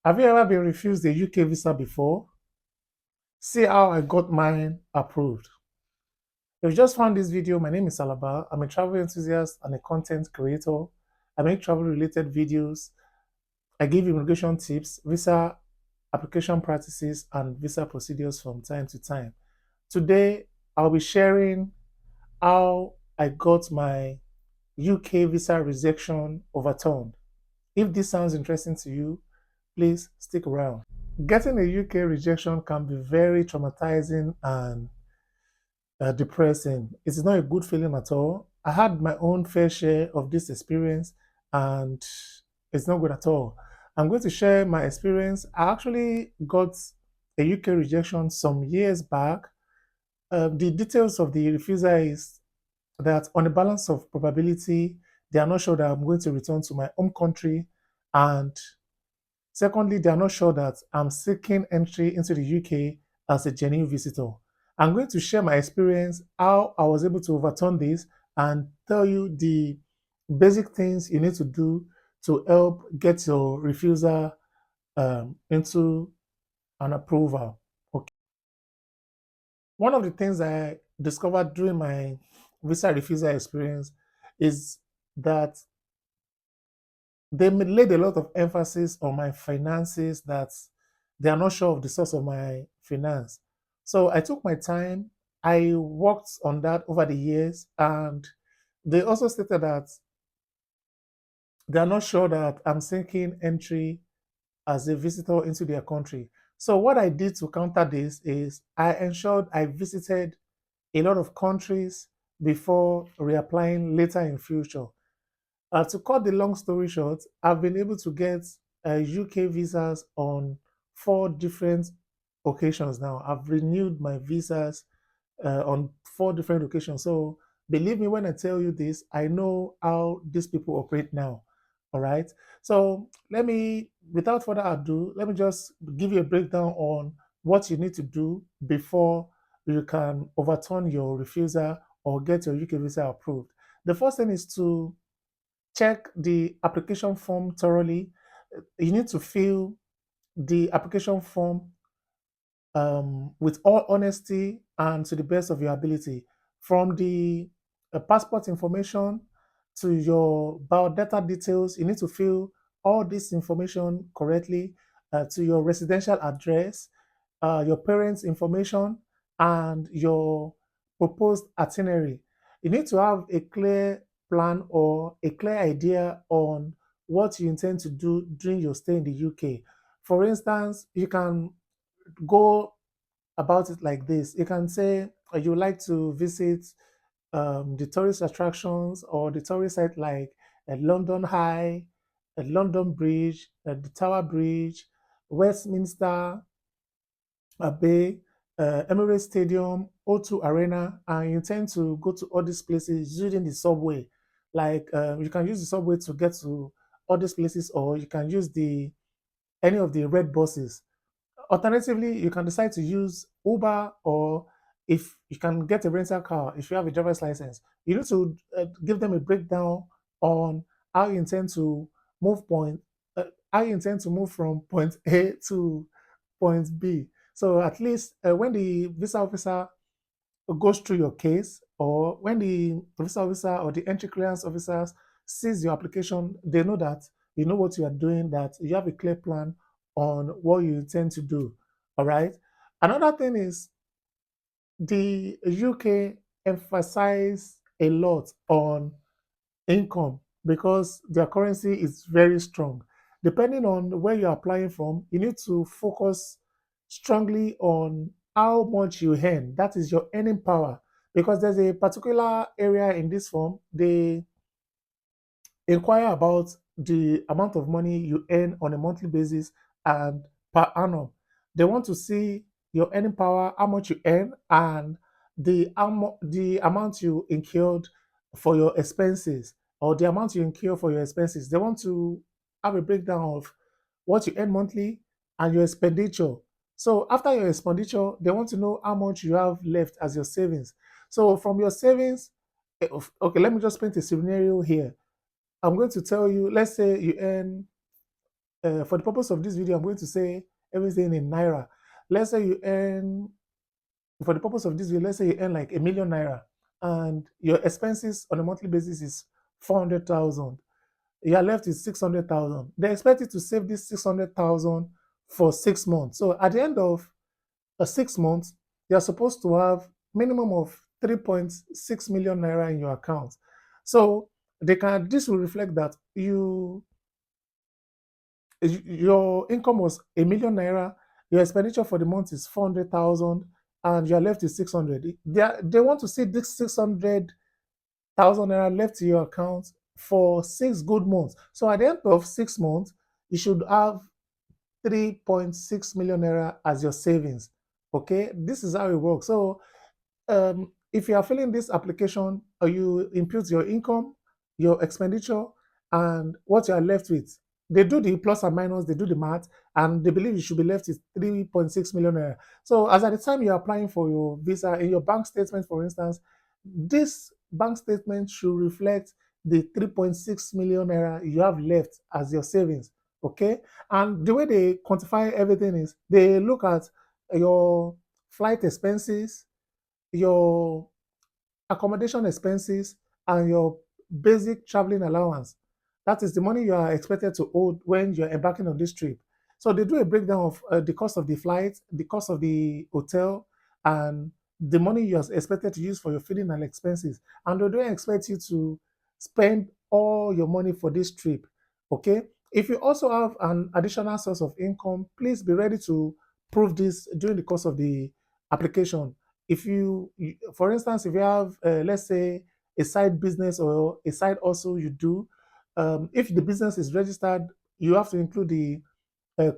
Have you ever been refused a UK visa before? See how I got mine approved. If you just found this video, my name is Alaba. I'm a travel enthusiast and a content creator. I make travel related videos. I give immigration tips, visa application practices, and visa procedures from time to time. Today, I'll be sharing how I got my UK visa rejection overturned. If this sounds interesting to you, please stick around. Getting a UK rejection can be very traumatizing and depressing. It is not a good feeling at all. I had my own fair share of this experience and it's not good at all. I'm going to share my experience. I actually got a UK rejection some years back. The details of the refusal is that on the balance of probability, they are not sure that I'm going to return to my home country. And secondly, they are not sure that I'm seeking entry into the UK as a genuine visitor. I'm going to share my experience, how I was able to overturn this, and tell you the basic things you need to do to help get your refusal into an approval. Okay. One of the things I discovered during my visa refusal experience is that they laid a lot of emphasis on my finances, that they are not sure of the source of my finance. So I took my time. I worked on that over the years, and they also stated that they are not sure that I'm seeking entry as a visitor into their country. So what I did to counter this is I ensured I visited a lot of countries before reapplying later in future. To cut the long story short, I've been able to get UK visas on 4 different occasions now. I've renewed my visas on 4 different occasions. So believe me when I tell you this, I know how these people operate now. All right. So without further ado, let me just give you a breakdown on what you need to do before you can overturn your refusal or get your UK visa approved. The first thing is to check the application form thoroughly. You need to fill the application form with all honesty and to the best of your ability. From the passport information to your biodata details, you need to fill all this information correctly to your residential address, your parents' information, and your proposed itinerary. You need to have a clear plan or a clear idea on what you intend to do during your stay in the UK. For instance, you can go about it like this. You can say you would like to visit the tourist attractions or the tourist site like London High, London Bridge, the Tower Bridge, Westminster Abbey, Emirates Stadium, O2 Arena, and you intend to go to all these places using the subway. Like you can use the subway to get to all these places, or you can use the any of the red buses. Alternatively, you can decide to use Uber, or if you can get a rental car, if you have a driver's license, you need to give them a breakdown on how you intend to move how you intend to move from point A to point B. So at least when the visa officer goes through your case, or when the visa officer or the entry clearance officers sees your application, they know that you know what you are doing, that you have a clear plan on what you intend to do. All right. Another thing is the UK emphasize a lot on income because their currency is very strong. Depending on where you're applying from, you need to focus strongly on how much you earn. That is your earning power. Because there's a particular area in this form, they inquire about the amount of money you earn on a monthly basis and per annum. They want to see your earning power, how much you earn, and the amount you incurred for your expenses, or the amount you incur for your expenses. They want to have a breakdown of what you earn monthly and your expenditure. So after your expenditure, they want to know how much you have left as your savings. So from your savings, okay, let me just paint a scenario here. I'm going to tell you, let's say you earn for the purpose of this video, I'm going to say everything in naira. Let's say you earn, for the purpose of this video, let's say you earn like 1 million naira, and your expenses on a monthly basis is 400,000. You are left with 600,000. They expect you to save this 600,000 for 6 months. So at the end of 6 months, you are supposed to have minimum of 3.6 million naira in your account. So this will reflect that your income was 1 million naira, your expenditure for the month is 400,000, and you are left with 600. They want to see this 600,000 naira left in your account for 6 good months. So at the end of 6 months, you should have 3.6 million naira as your savings. Okay, this is how it works. So if you are filling this application, you input your income, your expenditure, and what you are left with. They do the plus and minus, they do the math, and they believe you should be left with 3.6 million naira. So, as at the time you're applying for your visa, in your bank statement, for instance, this bank statement should reflect the 3.6 million naira you have left as your savings. Okay, and the way they quantify everything is they look at your flight expenses, your accommodation expenses, and your basic traveling allowance. That is the money you are expected to owe when you're embarking on this trip. So they do a breakdown of the cost of the flight, the cost of the hotel, and the money you're expected to use for your feeding and expenses. And they don't expect you to spend all your money for this trip. Okay. If you also have an additional source of income, please be ready to prove this during the course of the application. If for instance, if you have, let's say, a side business or a side also you do, if the business is registered, you have to include the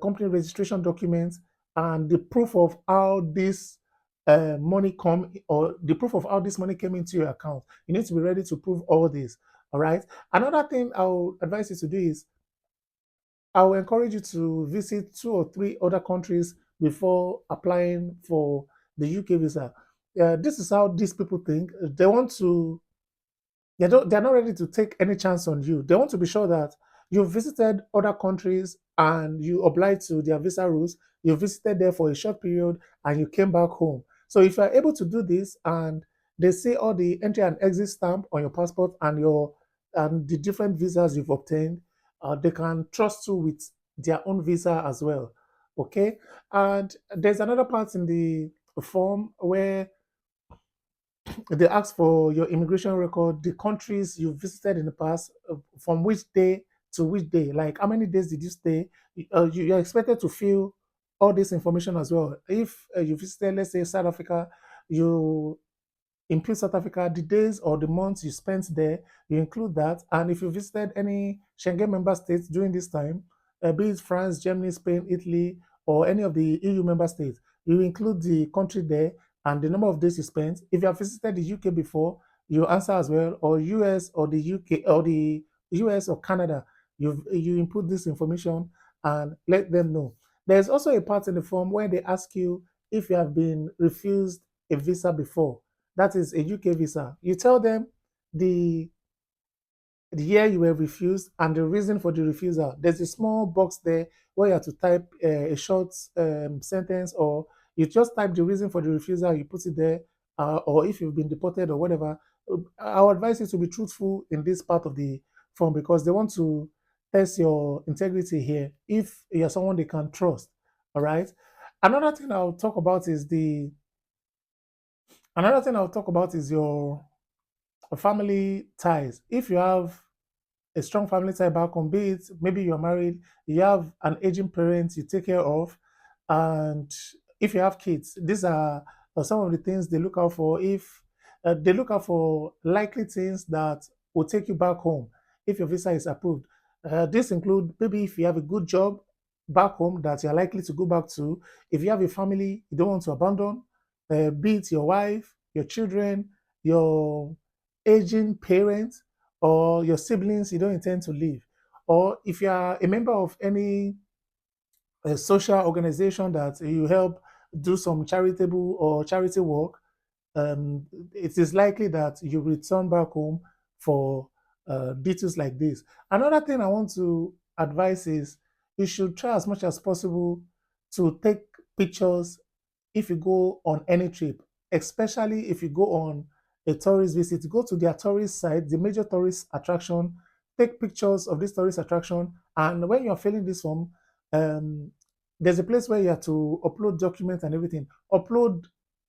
company registration documents and the proof of how this money come, or the proof of how this money came into your account. You need to be ready to prove all this. All right. Another thing I will advise you to do is I will encourage you to visit 2 or 3 other countries before applying for the UK visa. This is how these people think. They want to they're not ready to take any chance on you. They want to be sure that you visited other countries and you obliged to their visa rules. You visited there for a short period and you came back home. So if you're able to do this and they see all the entry and exit stamp on your passport and your and the different visas you've obtained, they can trust you with their own visa as well. Okay. And there's another part in the form where they ask for your immigration record, the countries you visited in the past, from which day to which day, like how many days did you stay. You're expected to fill all this information as well. If you visited, let's say, South Africa, you include South Africa, the days or the months you spent there, you include that. And if you visited any Schengen member states during this time, be it France, Germany, Spain, Italy, or any of the EU member states, you include the country there and the number of days you spent. If you have visited the UK before, you answer as well, or US or the UK or the US or Canada, you input this information and let them know. There's also a part in the form where they ask you if you have been refused a visa before, that is a UK visa. You tell them the the year you were refused and the reason for the refusal. There's a small box there where you have to type a short sentence, or you just type the reason for the refusal, you put it there, or if you've been deported or whatever. I would advise you to be truthful in this part of the form because they want to test your integrity here if you're someone they can trust. All right. Another thing I'll talk about is the Another thing I'll talk about is your family ties. If you have a strong family tie back home, be it maybe you're married, you have an aging parent you take care of, and if you have kids, these are some of the things they look out for. If they look out for likely things that will take you back home if your visa is approved. This include maybe if you have a good job back home that you're likely to go back to, if you have a family you don't want to abandon, be it your wife, your children, your aging parents, or your siblings you don't intend to leave, or if you are a member of any social organization that you help do some charitable or charity work, it is likely that you return back home for details like this. Another thing I want to advise is you should try as much as possible to take pictures if you go on any trip, especially if you go on a tourist visit. Go to their tourist site, the major tourist attraction, take pictures of this tourist attraction. And when you're filling this form, um, there's a place where you have to upload documents and everything. Upload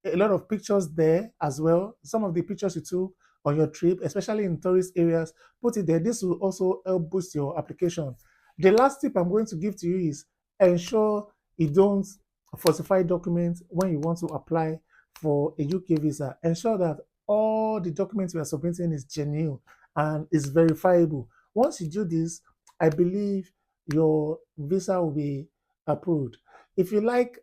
a lot of pictures there as well. Some of the pictures you took on your trip, especially in tourist areas, put it there. This will also help boost your application. The last tip I'm going to give to you is ensure you don't falsify documents when you want to apply for a UK visa. Ensure that all the documents you are submitting is genuine and is verifiable. Once you do this, I believe your visa will be approved. If you like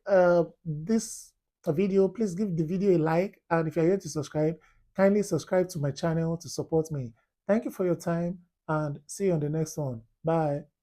this video, please give the video a like, and if you're here to subscribe, kindly subscribe to my channel to support me. Thank you for your time, and see you on the next one. Bye.